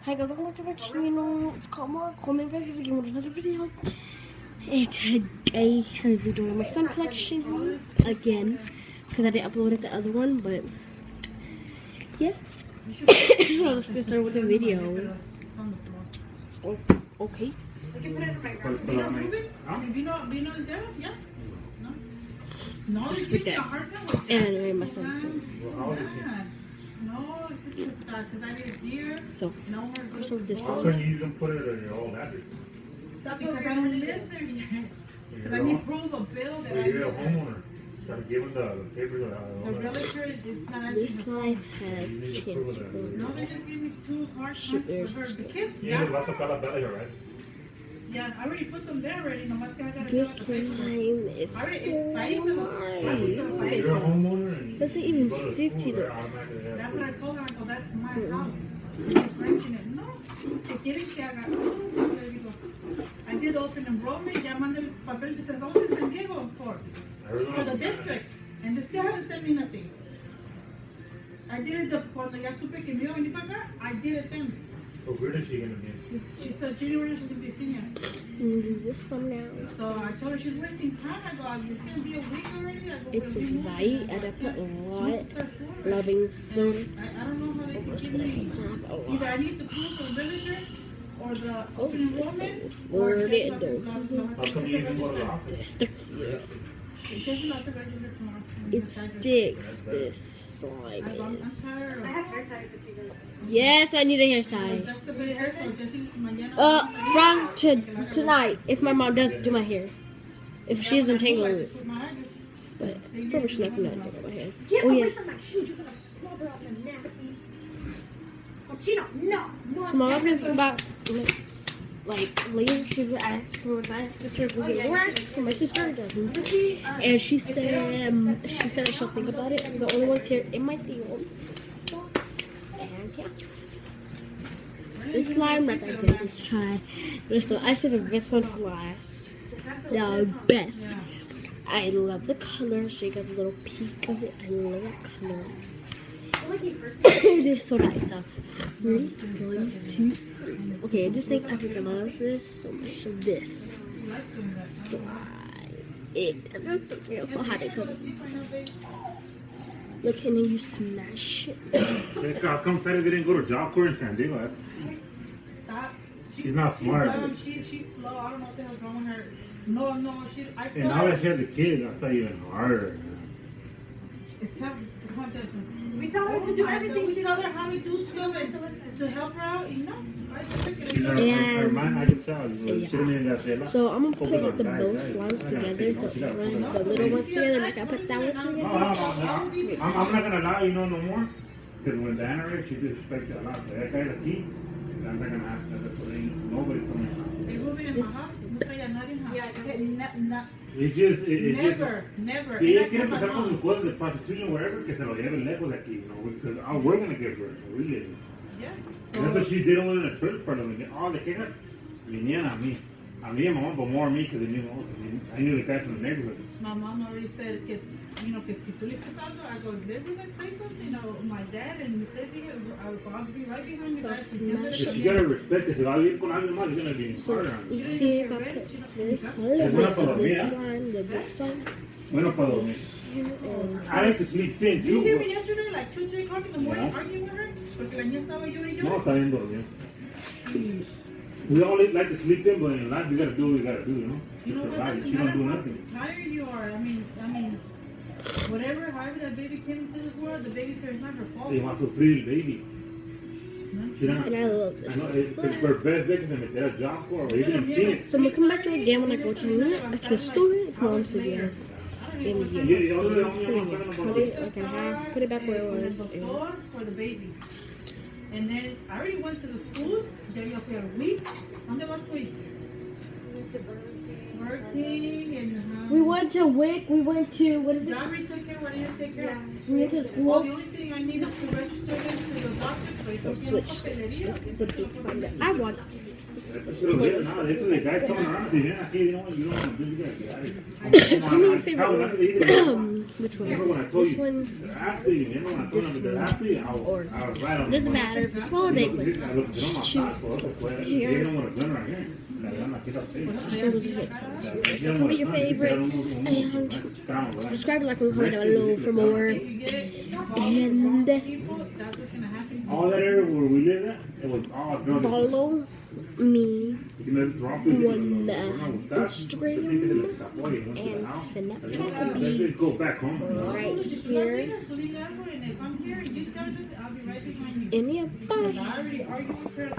Hi guys, welcome back to my channel. It's called Mark Coleman back here again with another video. And today I'm doing my sun collection again because I didn't upload it the other one, but yeah. So let's get started with the video. Oh, okay. Let's put that. And I messed up. No, just because I need a deer. So this How one. can you even put it on your own address? That's because I don't live there yet. Because I need proof of bill that I You're a live there. homeowner. Gotta give them the papers. The realtor, it's not actually. This life has changed. No, they just gave me 2 hard Shoot, copies there's for the kids. Yeah, Yeah. vas a tocar la tela, right? Yeah, I already put them there already. Nomás que I gotta This fill out the paperwork. slime is I already, so hard. You're a homeowner and Doesn't you even go to stick to school, the- they're automatically have That's to- what I told her. I go, that's my house. I'm just renting it. No. ¿Qué quieren que haga? No. Le digo, I did open enrollment. Ya mandé el papel de San Diego for the district. And they still haven't sent me nothing. I did it cuando ya supe que me iba a venir para acá. I did it then. What grade is she gonna be? She said January she's gonna be a senior. This one now. So I told her she's wasting time. I go, it's gonna be a week already. I go, It's "We'll be moving." white and I put a She lot. wants to start school already. Loving soda. I don't know how they can It's give gonna me. have a Either lot. I need the proof of villager or the Oh, open this enrollment thing. or Word just it not though. How come you even go to the office? It sticks to you. Just not to register tomorrow. It sticks. This slime I'm is. tired of Yes, I need a hair tie. That's the big hair, so Jesse, mañana. From tonight, if my mom does do my hair, if she doesn't tangle this, but probably she's not gonna tangle my hair. Get Oh away yeah. from my shoe. You're gonna slobber off them nasty. Cochino, no. So mom's gonna think about like later she's gonna ask for my sister to get work, so my sister doesn't. And she said I should think about it. The only ones here in my field. And yeah. This slime right there, let's try. So I said the best one for last. The best. I love the color. Show you guys a little peek of it. I love that color. It is so nice. So, ready? 1, 2, 3. Okay, I just think I freaking love this so much. Of this slime. It doesn't feel so hot because look, and then you smash it. How come Saturday didn't go to Job Corps in San Diego? Stop. She's not smart. Dumb. She's slow. I don't know what the hell's wrong with her. No, she's. I And told now her. that she has a kid, that's not even harder. It's tough. Come on, Justin. We tell her to do everything. We tell her how to do stuff and to help her out. You know, I just You know, her mind, I can tell. She didn't even got that. So I'm gonna put the both slimes together, the little ones together, like I put that one together. I'm not gonna lie, you know, no more. Because when Diana raised, she disrespected a lot. So that guy's a key. I'm not gonna have to. Nobody's coming out. They moving in my house. No traía nadie en house. It just, Never. Si ella quiere empezar con sus cosas de prostitution, whatever, que se lo lleven lejos de aquí, you know, because we're gonna give her, really. Yeah. That's what she did over in the church part of it. All the quejas venían a mí. A mí and my mom, but more me, because they knew, I knew the guys from the neighborhood. My mom already said que, you know, que si tú le dices algo, I go, did you guys say something? You know, my dad and usted dije, I'll be right behind you guys. smash If you gotta respect it, si va a vivir con alguien más, it's gonna be So harder on you. let's see if I put this a little bit of this slime, the big slime, Bueno, para dormir. and I like to sleep thin, Did you hear me too. yesterday, like 2, 3 o'clock in the morning, Yeah. arguing with her? Porque la niña estaba llorando. No, está bien dormido. We all like to sleep in, but in life, you gotta do what you gotta do, you know? You To know what? survive. Doesn't She don't matter do how nothing. tired you are. I mean, whatever, however that baby came into this world, the baby's here is not her fault. Se va a sufrir el baby. She don't and I love I this know it's her slime. best bet is to meter a job for or even Phoenix. So I'm gonna come back to it again when I go to the store if mom says yes. And yes, so I'm just gonna put it like I have, put it back where it was. And For the baby. And then I already went to the schools. There you for a week. ¿Dónde vas tú? Working and we went to WIC, we went to, what is it? I already took care. What did you take care of? We went to the Well, the schools. only thing I need to register them to the doctor. So I'll switch. This is the big slime that I want. This is a Eso es lo que little no, slime. eso de guys coming around, si vienen aquí, you know, you don't want to do that. Give me your favorite one. Which Remember one? when I told This you, one after you, remember when I told them that after you, I or was right on the doesn't money. matter. Small or big, like Lo que no me choose pasa, this pues, one they here. don't want to gun right here. La gun aquí está fea. Just photos of it. So tell me your favorite and subscribe, like, and comment down below for more. And People, that's what's gonna happen. All that area where we live at, it was all drug. follow me You can just drop it. on Instagram and Snapchat will be Go back home. right here. And if I'm here, you tell us, I'll be right behind you. And yeah, bye. I already argued with her.